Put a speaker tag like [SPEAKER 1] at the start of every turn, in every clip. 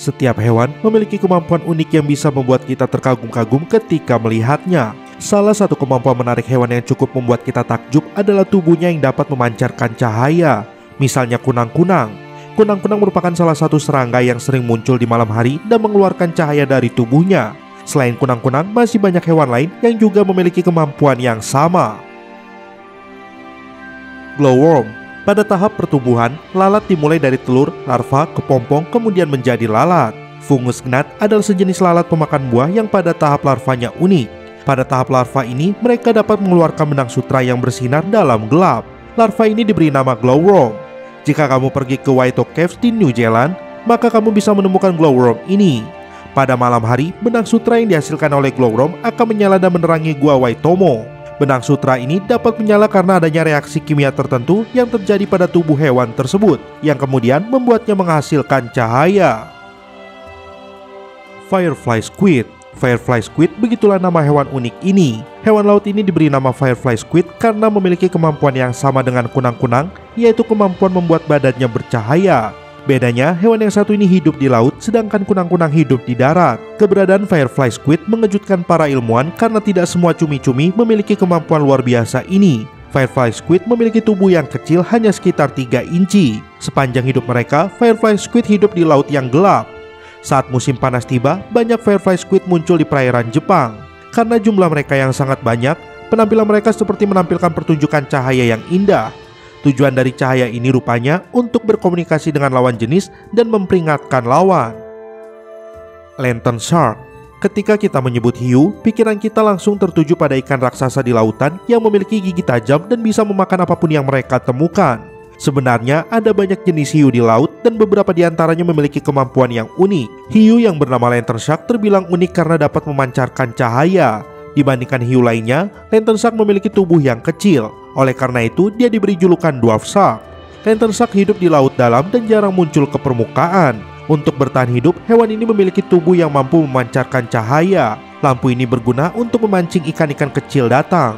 [SPEAKER 1] Setiap hewan memiliki kemampuan unik yang bisa membuat kita terkagum-kagum ketika melihatnya. Salah satu kemampuan menarik hewan yang cukup membuat kita takjub adalah tubuhnya yang dapat memancarkan cahaya. Misalnya kunang-kunang. Kunang-kunang merupakan salah satu serangga yang sering muncul di malam hari dan mengeluarkan cahaya dari tubuhnya. Selain kunang-kunang, masih banyak hewan lain yang juga memiliki kemampuan yang sama. Glowworm. Pada tahap pertumbuhan, lalat dimulai dari telur, larva, kepompong, kemudian menjadi lalat. Fungus gnat adalah sejenis lalat pemakan buah yang pada tahap larvanya unik. Pada tahap larva ini, mereka dapat mengeluarkan benang sutra yang bersinar dalam gelap. Larva ini diberi nama glowworm. Jika kamu pergi ke Waitoa Caves di New Zealand, maka kamu bisa menemukan glowworm ini. Pada malam hari, benang sutra yang dihasilkan oleh glowworm akan menyala dan menerangi gua Waitomo. Benang sutra ini dapat menyala karena adanya reaksi kimia tertentu yang terjadi pada tubuh hewan tersebut, yang kemudian membuatnya menghasilkan cahaya. Firefly Squid. Firefly Squid begitulah nama hewan unik ini. Hewan laut ini diberi nama Firefly Squid karena memiliki kemampuan yang sama dengan kunang-kunang, yaitu kemampuan membuat badannya bercahaya. Bedanya, hewan yang satu ini hidup di laut, sedangkan kunang-kunang hidup di darat. Keberadaan Firefly Squid mengejutkan para ilmuwan karena tidak semua cumi-cumi memiliki kemampuan luar biasa ini. Firefly Squid memiliki tubuh yang kecil hanya sekitar 3 inci. Sepanjang hidup mereka, Firefly Squid hidup di laut yang gelap. Saat musim panas tiba, banyak Firefly Squid muncul di perairan Jepang. Karena jumlah mereka yang sangat banyak, penampilan mereka seperti menampilkan pertunjukan cahaya yang indah. Tujuan dari cahaya ini rupanya untuk berkomunikasi dengan lawan jenis dan memperingatkan lawan. Lantern Shark. Ketika kita menyebut hiu, pikiran kita langsung tertuju pada ikan raksasa di lautan yang memiliki gigi tajam dan bisa memakan apapun yang mereka temukan. Sebenarnya ada banyak jenis hiu di laut dan beberapa di antaranya memiliki kemampuan yang unik. Hiu yang bernama Lantern Shark terbilang unik karena dapat memancarkan cahaya. Dibandingkan hiu lainnya, Lantern Shark memiliki tubuh yang kecil. Oleh karena itu, dia diberi julukan Dwarf Shark. Lantern Shark hidup di laut dalam dan jarang muncul ke permukaan. Untuk bertahan hidup, hewan ini memiliki tubuh yang mampu memancarkan cahaya. Lampu ini berguna untuk memancing ikan-ikan kecil datang.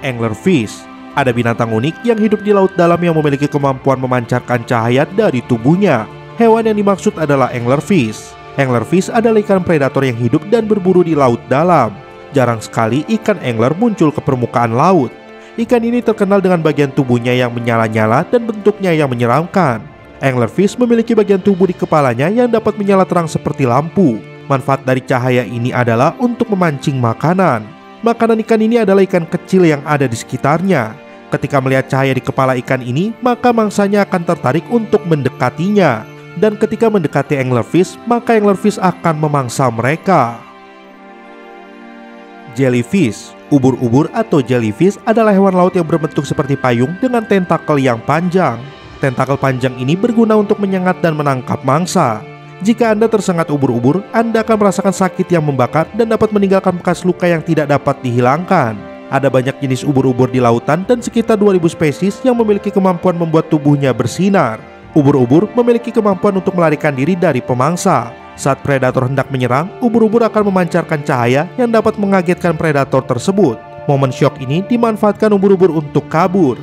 [SPEAKER 1] Anglerfish. Ada binatang unik yang hidup di laut dalam yang memiliki kemampuan memancarkan cahaya dari tubuhnya. Hewan yang dimaksud adalah anglerfish. Anglerfish adalah ikan predator yang hidup dan berburu di laut dalam. Jarang sekali ikan angler muncul ke permukaan laut. Ikan ini terkenal dengan bagian tubuhnya yang menyala-nyala dan bentuknya yang menyeramkan. Anglerfish memiliki bagian tubuh di kepalanya yang dapat menyala terang seperti lampu. Manfaat dari cahaya ini adalah untuk memancing makanan. Makanan ikan ini adalah ikan kecil yang ada di sekitarnya. Ketika melihat cahaya di kepala ikan ini, maka mangsanya akan tertarik untuk mendekatinya. Dan ketika mendekati anglerfish, maka anglerfish akan memangsa mereka. Jellyfish. Ubur-ubur atau jellyfish adalah hewan laut yang berbentuk seperti payung dengan tentakel yang panjang. Tentakel panjang ini berguna untuk menyengat dan menangkap mangsa. Jika Anda tersengat ubur-ubur, Anda akan merasakan sakit yang membakar dan dapat meninggalkan bekas luka yang tidak dapat dihilangkan. Ada banyak jenis ubur-ubur di lautan dan sekitar 2000 spesies yang memiliki kemampuan membuat tubuhnya bersinar. Ubur-ubur memiliki kemampuan untuk melarikan diri dari pemangsa. Saat predator hendak menyerang, ubur-ubur akan memancarkan cahaya yang dapat mengagetkan predator tersebut. Momen syok ini dimanfaatkan ubur-ubur untuk kabur.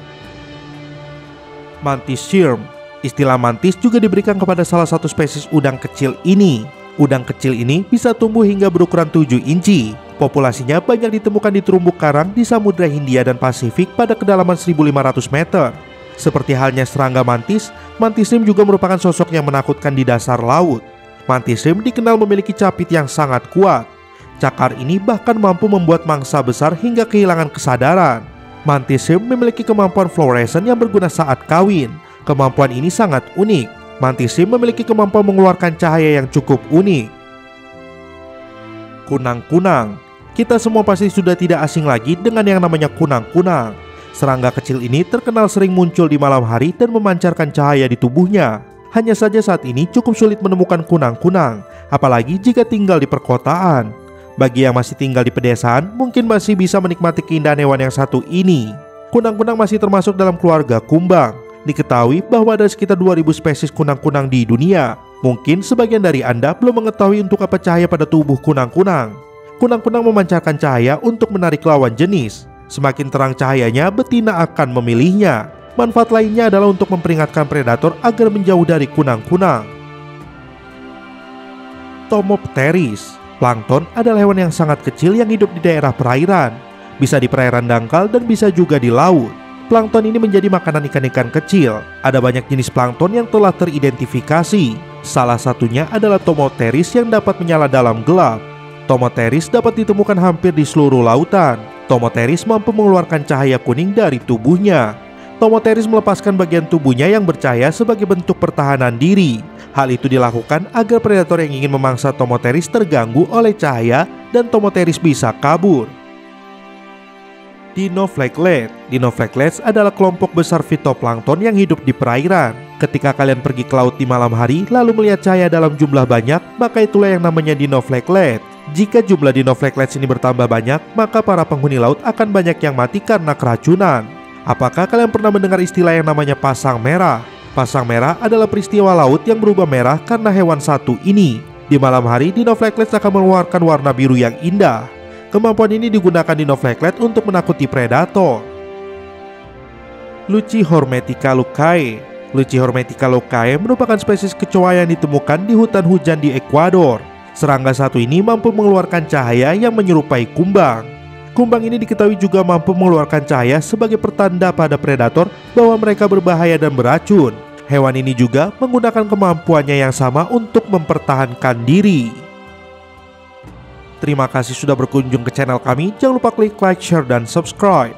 [SPEAKER 1] Mantis shrimp. Istilah mantis juga diberikan kepada salah satu spesies udang kecil ini. Udang kecil ini bisa tumbuh hingga berukuran 7 inci. Populasinya banyak ditemukan di terumbu karang di Samudra Hindia dan Pasifik pada kedalaman 1500 meter. Seperti halnya serangga mantis, mantis shrimp juga merupakan sosok yang menakutkan di dasar laut. Mantis shrimp dikenal memiliki capit yang sangat kuat. Cakar ini bahkan mampu membuat mangsa besar hingga kehilangan kesadaran. Mantis shrimp memiliki kemampuan fluorescent yang berguna saat kawin. Kemampuan ini sangat unik. Mantis shrimp memiliki kemampuan mengeluarkan cahaya yang cukup unik. Kunang-kunang. Kita semua pasti sudah tidak asing lagi dengan yang namanya kunang-kunang. Serangga kecil ini terkenal sering muncul di malam hari dan memancarkan cahaya di tubuhnya. Hanya saja saat ini cukup sulit menemukan kunang-kunang, apalagi jika tinggal di perkotaan. Bagi yang masih tinggal di pedesaan, mungkin masih bisa menikmati keindahan hewan yang satu ini. Kunang-kunang masih termasuk dalam keluarga kumbang. Diketahui bahwa ada sekitar 2000 spesies kunang-kunang di dunia. Mungkin sebagian dari Anda belum mengetahui untuk apa cahaya pada tubuh kunang-kunang. Kunang-kunang memancarkan cahaya untuk menarik lawan jenis. Semakin terang cahayanya, betina akan memilihnya. Manfaat lainnya adalah untuk memperingatkan predator agar menjauh dari kunang-kunang. Tomopteris. Plankton adalah hewan yang sangat kecil yang hidup di daerah perairan. Bisa di perairan dangkal dan bisa juga di laut. Plankton ini menjadi makanan ikan-ikan kecil. Ada banyak jenis plankton yang telah teridentifikasi. Salah satunya adalah Tomopteris yang dapat menyala dalam gelap. Tomopteris dapat ditemukan hampir di seluruh lautan. Tomopteris mampu mengeluarkan cahaya kuning dari tubuhnya. Tomopteris melepaskan bagian tubuhnya yang bercahaya sebagai bentuk pertahanan diri. Hal itu dilakukan agar predator yang ingin memangsa Tomopteris terganggu oleh cahaya dan Tomopteris bisa kabur. Dinoflagellates. Dinoflagellates adalah kelompok besar fitoplankton yang hidup di perairan. Ketika kalian pergi ke laut di malam hari lalu melihat cahaya dalam jumlah banyak, maka itulah yang namanya dinoflagellates. Jika jumlah dinoflagellates ini bertambah banyak, maka para penghuni laut akan banyak yang mati karena keracunan. Apakah kalian pernah mendengar istilah yang namanya pasang merah? Pasang merah adalah peristiwa laut yang berubah merah karena hewan satu ini. Di malam hari, dinoflagellates akan mengeluarkan warna biru yang indah. Kemampuan ini digunakan dinoflagellates untuk menakuti predator. Luchihormetica lucae. Luchihormetica lucae merupakan spesies kecoa yang ditemukan di hutan hujan di Ekuador. Serangga satu ini mampu mengeluarkan cahaya yang menyerupai kumbang. Kumbang ini diketahui juga mampu mengeluarkan cahaya sebagai pertanda pada predator bahwa mereka berbahaya dan beracun. Hewan ini juga menggunakan kemampuannya yang sama untuk mempertahankan diri. Terima kasih sudah berkunjung ke channel kami. Jangan lupa klik like, share, dan subscribe.